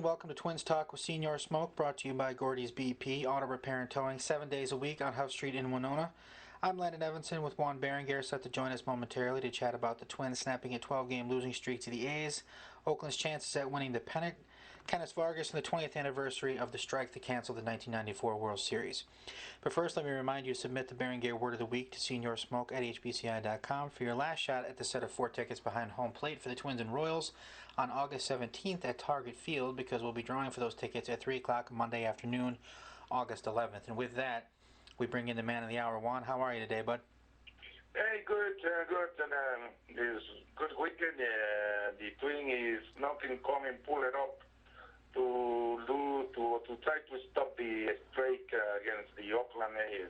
and welcome to Twins Talk with Senor Smoke, brought to you by Gordie's BP, Auto Repair and Towing, 7 days a week on Huff Street in Winona. I'm Landon Evanson with Juan Berenguer, set to join us momentarily to chat about the Twins snapping a 12-game losing streak to the A's, Oakland's chances at winning the pennant, Kenneth Vargas, and the 20th anniversary of the strike that canceled the 1994 World Series. But first, let me remind you to submit the Berenguer Word of the Week to Senor Smoke at hbci.com for your last shot at the set of 4 tickets behind home plate for the Twins and Royals on August 17th at Target Field, because we'll be drawing for those tickets at 3 o'clock Monday afternoon, August 11th. And with that, we bring in the man of the hour. Juan, how are you today, bud? Hey, good. And this good weekend. The Twin is nothing coming, pull it up to try to stop the streak against the Oakland A's.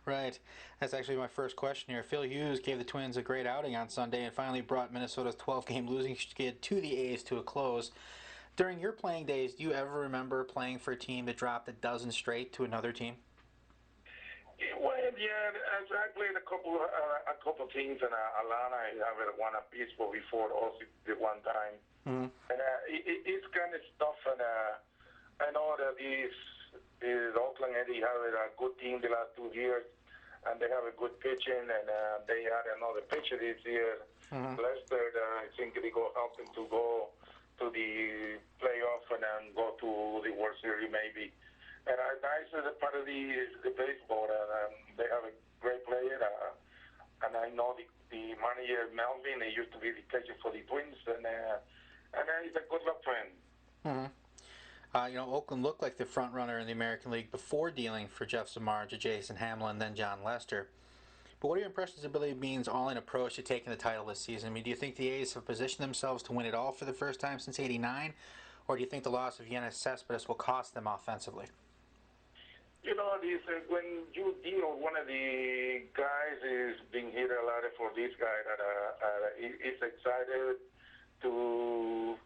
Right. That's actually my first question here. Phil Hughes gave the Twins a great outing on Sunday and finally brought Minnesota's 12-game losing skid to the A's to a close. During your playing days, do you ever remember playing for a team that dropped a dozen straight to another team? Well, yeah, as I played a couple teams, and Alana, I have won a piece for before also the one time. Mm-hmm. And it's kind of stuff, and I know that these Oakland Eddie have a good team the last 2 years, and they have a good pitching, and they had another pitcher this year. Mm-hmm. Lester, I think they go help them to go to the playoff and then go to the World Series maybe. And nice as a part of the baseball, and they have a great player. And I know the manager Melvin. He used to be the catcher for the Twins, and he's a good luck for him. Mm-hmm. Oakland looked like the front runner in the American League before dealing for Jeff Samardzija, Jason Hamlin, then John Lester. But what are your impressions of Billy Beane's all-in approach to taking the title this season? I mean, do you think the A's have positioned themselves to win it all for the first time since '89, or do you think the loss of Yoenis Cespedes will cost them offensively? You know, when you deal, one of the guys is being hit a lot for this guy that he's excited to.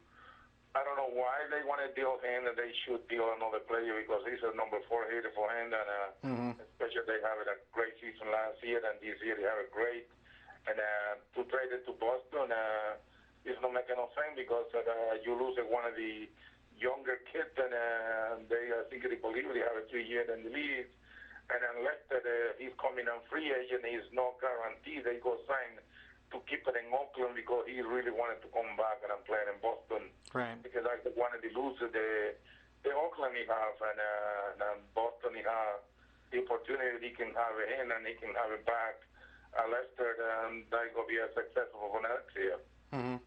I don't know why they want to deal him, and they should deal another player because he's a number 4 hitter for him, and especially they have a great season last year, and this year they have a great. And to trade it to Boston is not making no sense because you lose one of the younger kids, and I think they believe they have a 3 year in the league, and unless he's coming on free agent, he's no guarantee they go sign to keep it in Oakland because he really wanted to come back and play in Boston. Right. Because I wanted to lose the Oakland he have, and Boston he have the opportunity he can have it in and he can have it back. Lester, that will be a successful for next year. Mm-hmm.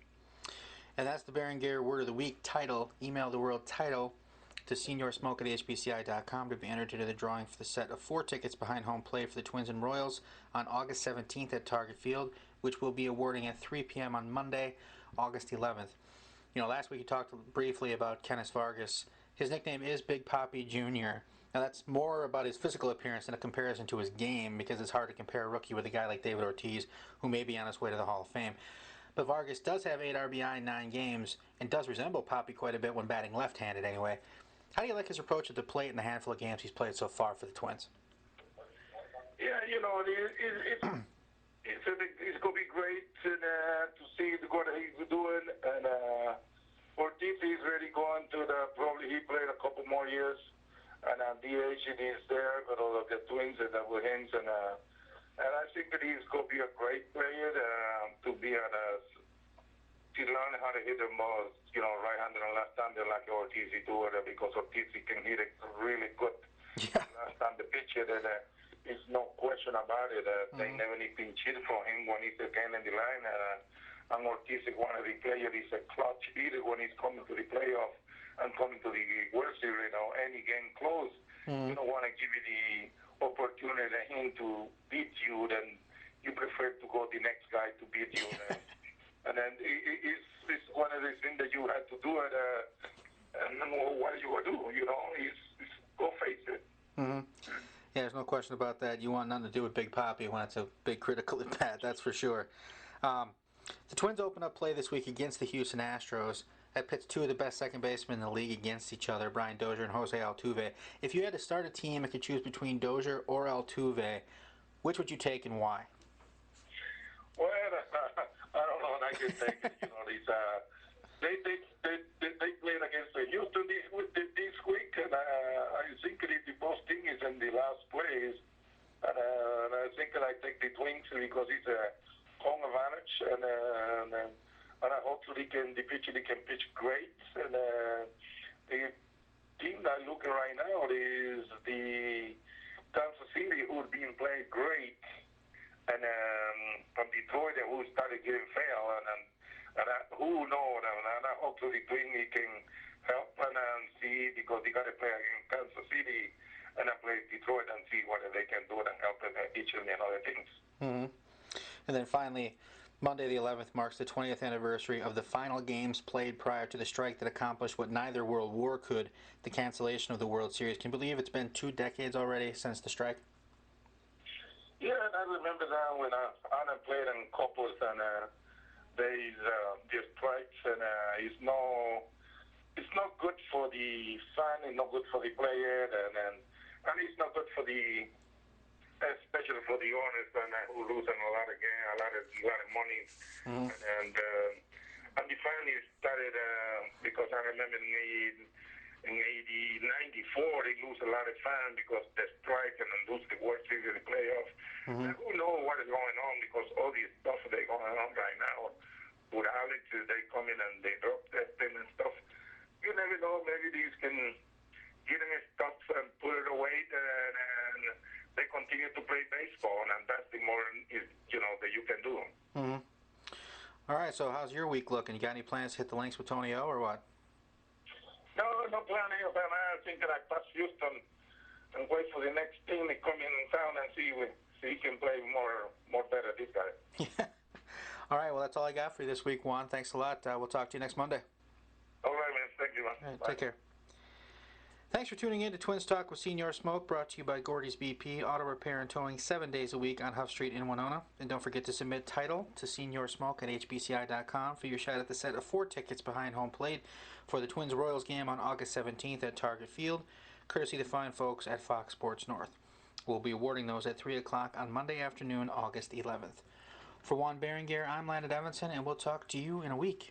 And that's the Berenguer Word of the Week title. Email the word title to seniorsmoke at hbci.com to be entered into the drawing for the set of 4 tickets behind home plate for the Twins and Royals on August 17th at Target Field, which we'll be awarding at 3 p.m. on Monday, August 11th. Last week you talked briefly about Kenneth Vargas. His nickname is Big Papi Jr. Now that's more about his physical appearance than a comparison to his game, because it's hard to compare a rookie with a guy like David Ortiz, who may be on his way to the Hall of Fame. But Vargas does have 8 RBI in 9 games and does resemble Papi quite a bit when batting left-handed anyway. How do you like his approach at the plate in the handful of games he's played so far for the Twins? Yeah, it's going to be great to see what he's doing. And Ortiz is really going to probably he played a couple more years. And DH is there, but all of the Twins and with him. And I think that he's going to be a great player to be to learn how to hit the most, right-handed and left-handed like Ortiz do it, because Ortiz can hit it really good. Yeah. Left-handed pitcher, there's no question about it. They never need to cheat from him when he's again in the line. And Ortiz is one of the players. He's a clutch hitter when he's coming to the playoff and coming to the World Series. Any game close, you don't want to give you the opportunity to him to beat you, then you prefer to go the next guy to beat you. And then it's one of the things that you have to do it. And what are you going to do? It's go face it. Mm-hmm. Yeah, there's no question about that. You want nothing to do with Big Papi when it's a big critical at bat, that's for sure. The Twins open up play this week against the Houston Astros. That pits 2 of the best second basemen in the league against each other, Brian Dozier and Jose Altuve. If you had to start a team and could choose between Dozier or Altuve, which would you take and why? Well, I don't know. I can take it. These they played against the series. And I think that I take the Twins because it's a home advantage, and I hope the pitcher can pitch great. And the team that I'm looking right now is the Kansas City, who's been playing great, and from Detroit, who started getting fail, who knows, and I hope the Twins can help and see, because they got to play against Kansas City and I play Detroit and see what they can do and help them each and other things. Mm-hmm. And then finally, Monday the 11th marks the 20th anniversary of the final games played prior to the strike that accomplished what neither World War could, the cancellation of the World Series. Can you believe it's been 2 decades already since the strike? Yeah, I remember that when I played in couples and there's the strikes, and it's not good for the fan, it's not good for the player, and it's not good for especially for the owners who losing a lot of money. Mm-hmm. And the family started because I remember in 94 they lose a lot of fans because the strike and then lose the World Series in the playoffs. Mm-hmm. Who knows what is going on, because all this stuff that's going on right now with Alex, they come in and they drop testing and stuff. You never know, maybe these can get them stuff and put it away, and they continue to play baseball, and that's the more that you can do. Mm-hmm. All right, so how's your week looking? You got any plans to hit the links with Tony O or what? No plan here, but I think that I pass Houston and wait for the next team to come in town and see if he can play more better, this guy. Yeah. All right, well, that's all I got for you this week, Juan. Thanks a lot. We'll talk to you next Monday. All right, man. Thank you, man. All right, Bye. take care. Thanks for tuning in to Twins Talk with Senor Smoke, brought to you by Gordie's BP, auto repair and towing 7 days a week on Huff Street in Winona. And don't forget to submit title to Senor Smoke at hbci.com for your shot at the set of 4 tickets behind home plate for the Twins-Royals game on August 17th at Target Field, courtesy the fine folks at Fox Sports North. We'll be awarding those at 3 o'clock on Monday afternoon, August 11th. For Juan Berenguer, I'm Landon Evanson, and we'll talk to you in a week.